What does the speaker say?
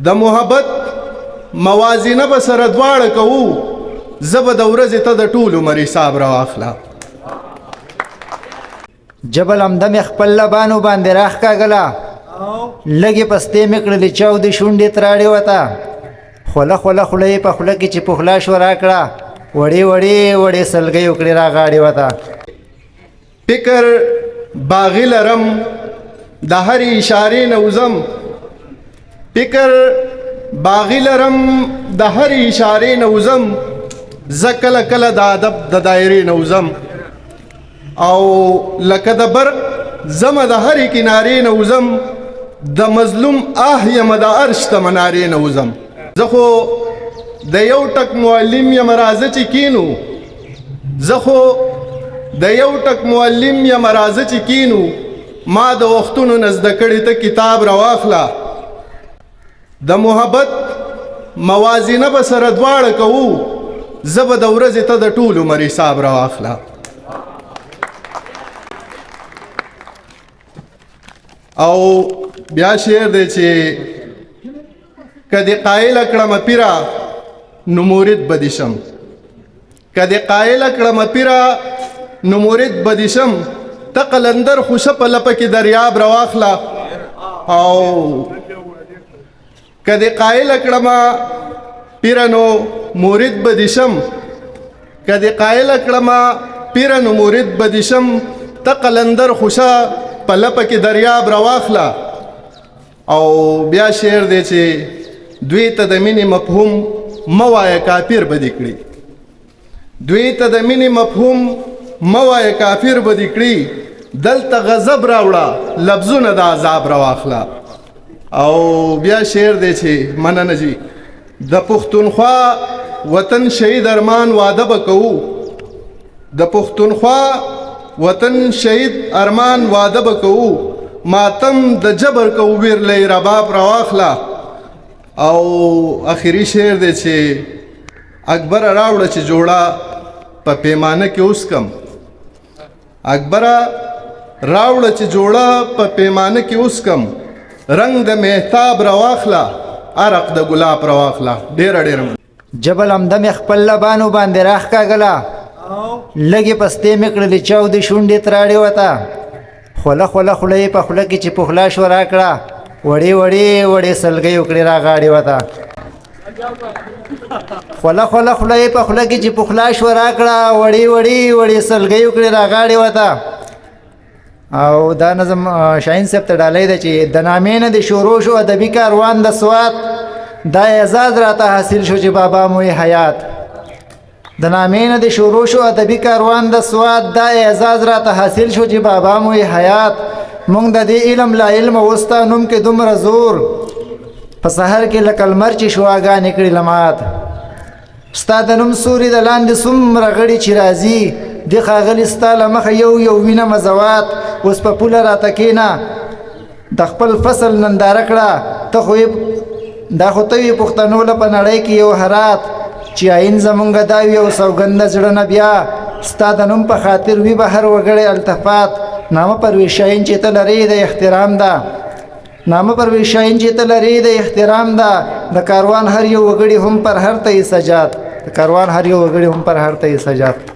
د محبت موازینه به سره دواړه کوو زه به د ورځې ته د ټول عمر حساب راواخله. جبل همدم خپل لبانو باندې راښکاږله لږې پستې مې کړلې چاودې شونډې تراړې وته خوله خوله خوله یې په خوله کې چې پخلا شوه راکړه وړې وړې وړې سلګۍ وکړې راغاړې وته. فکر باغی لرم د هرې اشارې نه وزم فکر باغی لرم د هرې اشارې نه وزم زه کله کله د ادب د دایرې نه وزم او لکه د برق زمه د هرې کنارې نه وزم د مظلوم آه یمه د عرش ته منارې نه وزم. زه خو د یو ټک معلم یم راځه چې کینو زه خو د یو ټک معلم یم راځه چې کینو ما د وختونو نه زده کړې ته کتاب راواخله. د محبت موازینه به سره دواړه کوو زه به د ورځې ته د ټول عمر حساب راواخله. او بیا شعر دی چې که دې قایله کړمه پیره نو مرید به دې شم که دې قایله کړمه پیره نو مرید به دې شم ته قلندر خوشه په لپه کې دریاب راواخله. او که دې قایله کړمه پیره نو مرید به دې شم که دې قایله کړمه پیره نو مرید به دې شم ته قلندر خوشه په لپه کې دریاب راواخله. او بیا شعر دی چې دوی ته د مینې مفهوم مه وایه کافر به دې کړي دوی ته د مینې مفهوم مه وایه کافر به دې کړي دلته غضب راوړه لفظونه د عذاب راواخله. او بیا شعر دی چې مننه جی د پښتونخوا وطن شهید ارمان واده به کوو د پښتونخوا وطن شهید ارمان واده به کوو ماتم د جبر کو ویرلی رباب راواخله. او اخري شعر دی چې اکبر راوړه چې جوړه په پیمانه کې اوس کم اکبر راوړه چې جوړه په پیمانه کې اوس کم رنگ د مهتاب راواخله عرق د ګلاب راواخله. ډیره ډیره جبل همدم خپل لبانو باندې راښکاږله لږې پستې مې کړلې چاودې شونډې تراړې وته خوله خوله خوله یې په خوله کې چې پخلا شوه راکړه وړې وړې وړې سلګۍ وکړې راغاړې وته. خوله خوله خوله یې په خوله کې چې پخلا شوه راکړه وړې وړې وړې سلګۍ وکړې راغاړې وته. او دا نظم شاهین صاحب ته ډالۍ ده چې د نامې نه د شروع شو ادبي کاروان د سوات دا اعزاز راته حاصل شو چې بابا موی حیات د نامې نه د شروع شو ادبي کاروان د سوات دا اعزاز راته حاصل شو چې بابا موی حیات مونږ د دې علم لا علم وستا نوم کې دومره زور په سحر کې لکه لمر چې شواګانې کړي لمات ستا د نوم سوري د لاندې څومره غړي چې راځي د ښاغلي ستا له مخه یو یو وینه مزوات اوس په پوله راته کښېنه د خپل فصل ننداره کړه ته خو دا خو ته وي پښتنو له په نړۍ کې یو هرات چې آیین زمونږ دا وي او سوګنده زړه نه بیا ستا د نوم په خاطر وي به هر وګړی التفات نامه پرویز شاهین چې ته لرې د احترام ده نامه پرویز شاهین چې ته لرې د احترام ده د کاروان هر یو وګړي هم پر هر ته یې سجات د کاروان هر یو وګړي هم پر هر ته یې سجات.